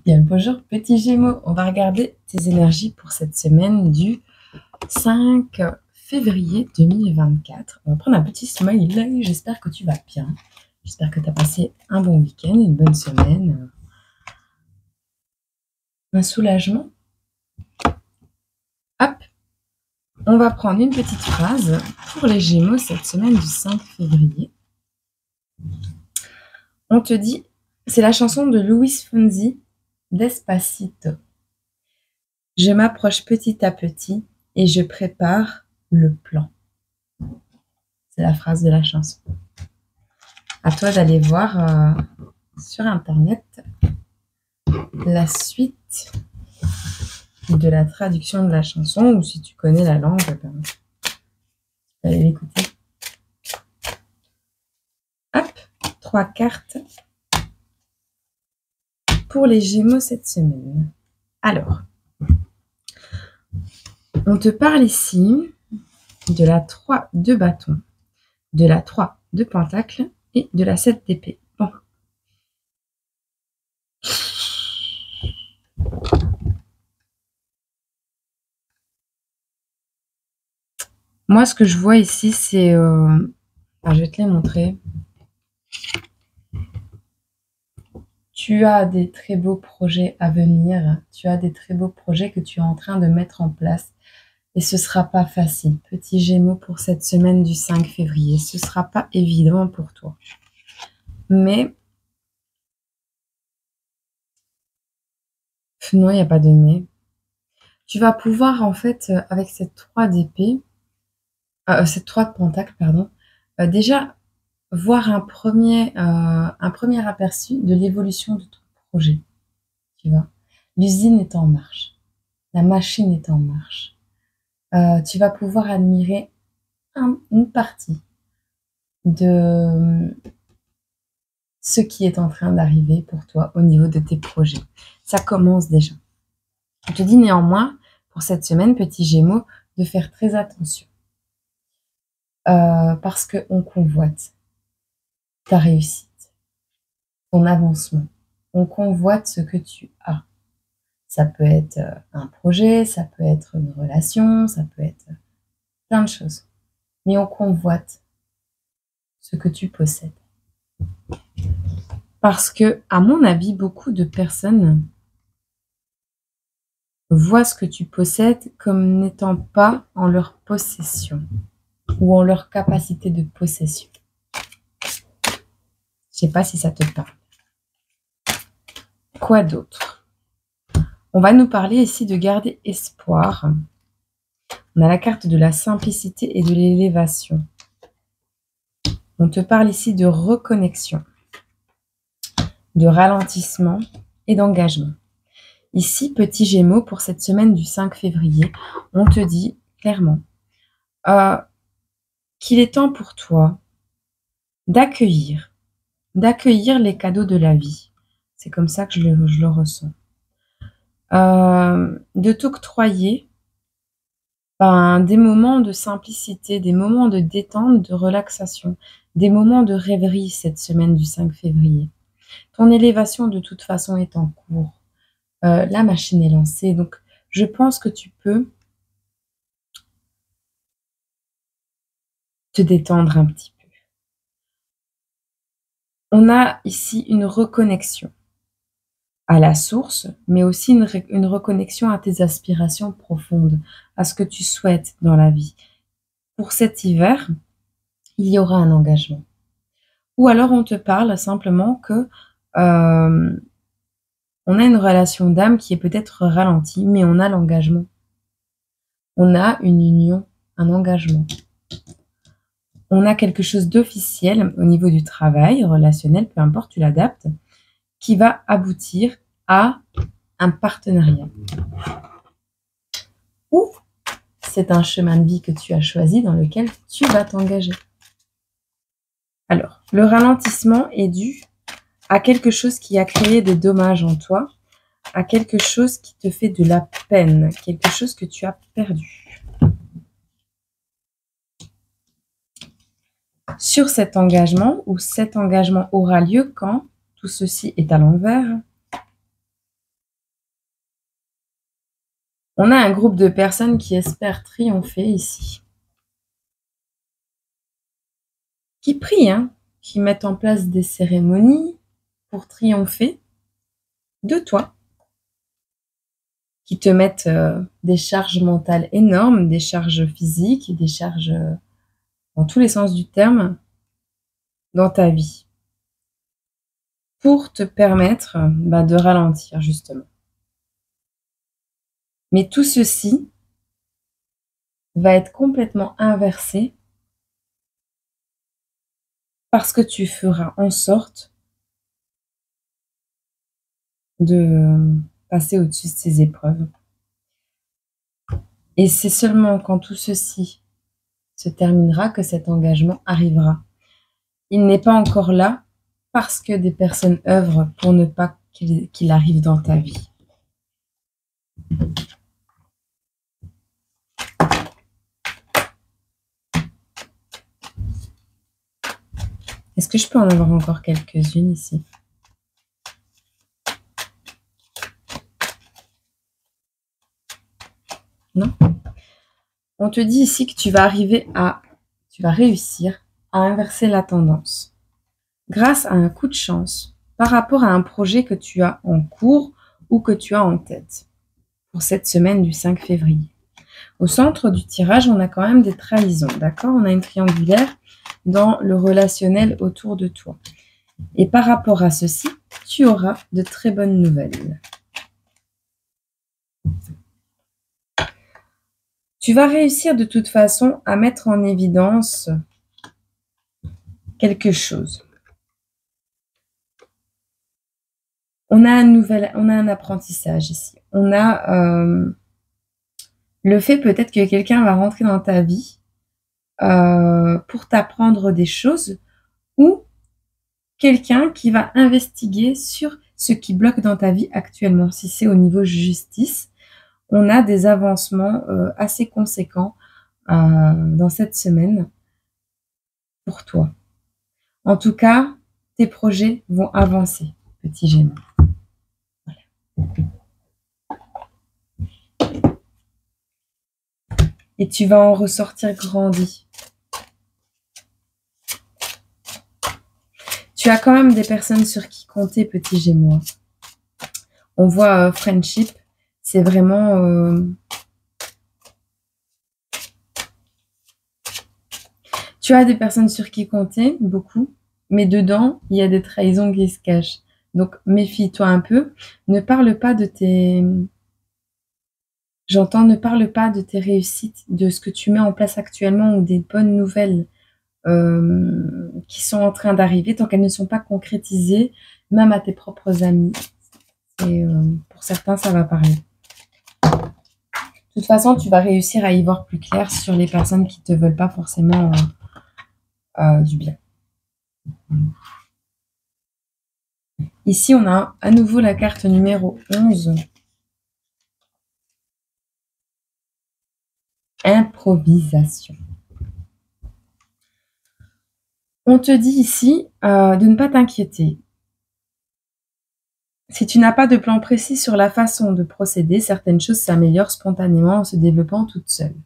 Bien, bonjour petit Gémeaux, on va regarder tes énergies pour cette semaine du 5 février 2024. On va prendre un petit smiley, j'espère que tu vas bien. J'espère que tu as passé un bon week-end, une bonne semaine, un soulagement. Hop, on va prendre une petite phrase pour les Gémeaux cette semaine du 5 février. On te dit, c'est la chanson de Luis Fonsi, Despacito. Je m'approche petit à petit et je prépare le plan. C'est la phrase de la chanson. À toi d'aller voir sur Internet la suite de la traduction de la chanson, ou si tu connais la langue, ben, tu peux aller l'écouter. Hop, 3 cartes pour les Gémeaux cette semaine. Alors, on te parle ici de la 3 de bâton, de la 3 de pentacle et de la 7 d'épée. Bon. Moi, ce que je vois ici, c'est... je vais te les montrer. Tu as des très beaux projets à venir. Tu as des très beaux projets que tu es en train de mettre en place. Et ce ne sera pas facile. Petit Gémeaux pour cette semaine du 5 février. Ce ne sera pas évident pour toi. Mais... non, il n'y a pas de mais. Tu vas pouvoir, en fait, avec cette 3 d'épée... cette 3 de pentacle, pardon. Déjà... voir un premier aperçu de l'évolution de ton projet, tu vois. L'usine est en marche, la machine est en marche. Tu vas pouvoir admirer une partie de ce qui est en train d'arriver pour toi au niveau de tes projets. Ça commence déjà. Je te dis néanmoins, pour cette semaine, petit Gémeaux, de faire très attention. Parce qu'on convoite ta réussite, ton avancement. On convoite ce que tu as. Ça peut être un projet, ça peut être une relation, ça peut être plein de choses. Mais on convoite ce que tu possèdes. Parce que, à mon avis, beaucoup de personnes voient ce que tu possèdes comme n'étant pas en leur possession ou en leur capacité de possession. Je ne sais pas si ça te parle. Quoi d'autre? On va nous parler ici de garder espoir. On a la carte de la simplicité et de l'élévation. On te parle ici de reconnexion, de ralentissement et d'engagement. Ici, petit Gémeaux, pour cette semaine du 5 février, on te dit clairement qu'il est temps pour toi d'accueillir les cadeaux de la vie. C'est comme ça que je le ressens. De t'octroyer des moments de simplicité, des moments de détente, de relaxation, des moments de rêverie cette semaine du 5 février. Ton élévation, de toute façon, est en cours. La machine est lancée, donc je pense que tu peux te détendre un petit peu. On a ici une reconnexion à la source, mais aussi une reconnexion à tes aspirations profondes, à ce que tu souhaites dans la vie. Pour cet hiver, il y aura un engagement. Ou alors on te parle simplement que on a une relation d'âme qui est peut-être ralentie, mais on a l'engagement. On a une union, un engagement. On a quelque chose d'officiel au niveau du travail, relationnel, peu importe, tu l'adaptes, qui va aboutir à un partenariat. Ou c'est un chemin de vie que tu as choisi dans lequel tu vas t'engager. Alors, le ralentissement est dû à quelque chose qui a créé des dommages en toi, à quelque chose qui te fait de la peine, quelque chose que tu as perdu. Sur cet engagement, ou cet engagement aura lieu quand tout ceci est à l'envers, On a un groupe de personnes qui espèrent triompher ici. Qui prient, hein, qui mettent en place des cérémonies pour triompher de toi. Qui te mettent des charges mentales énormes, des charges physiques, des charges dans tous les sens du terme dans ta vie. Pour te permettre de ralentir, justement. Mais tout ceci va être complètement inversé parce que tu feras en sorte de passer au-dessus de ces épreuves. Et c'est seulement quand tout ceci se terminera que cet engagement arrivera. Il n'est pas encore là parce que des personnes œuvrent pour ne pas qu'il arrive dans ta vie. Est-ce que je peux en avoir encore quelques-unes ici? Non? On te dit ici que tu vas réussir à inverser la tendance grâce à un coup de chance par rapport à un projet que tu as en cours ou que tu as en tête pour cette semaine du 5 février. Au centre du tirage, on a quand même des trahisons, d'accord? On a une triangulaire dans le relationnel autour de toi. Et par rapport à ceci, tu auras de très bonnes nouvelles. Tu vas réussir de toute façon à mettre en évidence quelque chose. On a un apprentissage ici. On a le fait peut-être que quelqu'un va rentrer dans ta vie pour t'apprendre des choses ou quelqu'un qui va investiguer sur ce qui bloque dans ta vie actuellement. Si c'est au niveau justice, on a des avancements assez conséquents dans cette semaine pour toi. En tout cas, tes projets vont avancer, petit Gémeaux. Voilà. Et tu vas en ressortir grandi. Tu as quand même des personnes sur qui compter, petit Gémeaux. On voit friendship, c'est vraiment... Tu as des personnes sur qui compter, beaucoup, mais dedans, il y a des trahisons qui se cachent. Donc, méfie-toi un peu. Ne parle pas de tes... J'entends, ne parle pas de tes réussites, de ce que tu mets en place actuellement ou des bonnes nouvelles qui sont en train d'arriver tant qu'elles ne sont pas concrétisées, même à tes propres amis. Et pour certains, ça va parler. De toute façon, tu vas réussir à y voir plus clair sur les personnes qui ne te veulent pas forcément du bien. Ici, on a à nouveau la carte numéro 11. Improvisation. On te dit ici de ne pas t'inquiéter. Si tu n'as pas de plan précis sur la façon de procéder, certaines choses s'améliorent spontanément en se développant toutes seules.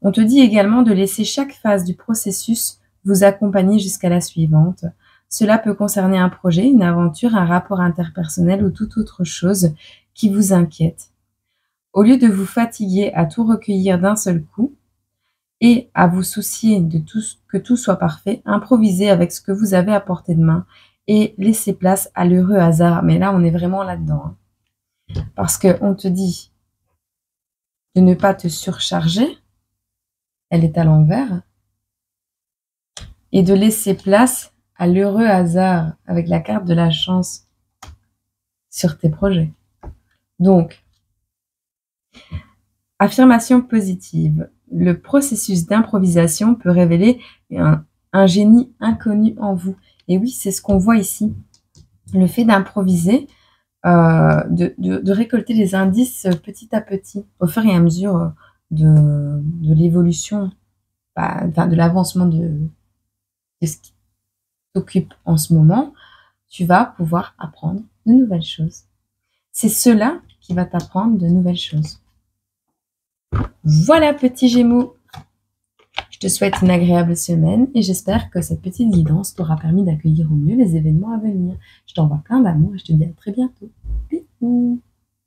On te dit également de laisser chaque phase du processus vous accompagner jusqu'à la suivante. Cela peut concerner un projet, une aventure, un rapport interpersonnel ou toute autre chose qui vous inquiète. Au lieu de vous fatiguer à tout recueillir d'un seul coup et à vous soucier de que tout soit parfait, improvisez avec ce que vous avez à portée de main et laissez place à l'heureux hasard. Mais là, on est vraiment là-dedans. Parce qu'on te dit de ne pas te surcharger, elle est à l'envers, et de laisser place à l'heureux hasard avec la carte de la chance sur tes projets. Donc, affirmation positive. Le processus d'improvisation peut révéler un génie inconnu en vous. Et oui, c'est ce qu'on voit ici. Le fait d'improviser, de récolter les indices petit à petit, au fur et à mesure de l'évolution, de l'avancement de ce qui t'occupe en ce moment, tu vas pouvoir apprendre de nouvelles choses. C'est cela qui va t'apprendre de nouvelles choses. Voilà, petit Gémeaux. Je te souhaite une agréable semaine et j'espère que cette petite guidance t'aura permis d'accueillir au mieux les événements à venir. Je t'envoie plein d'amour et je te dis à très bientôt. Bisous.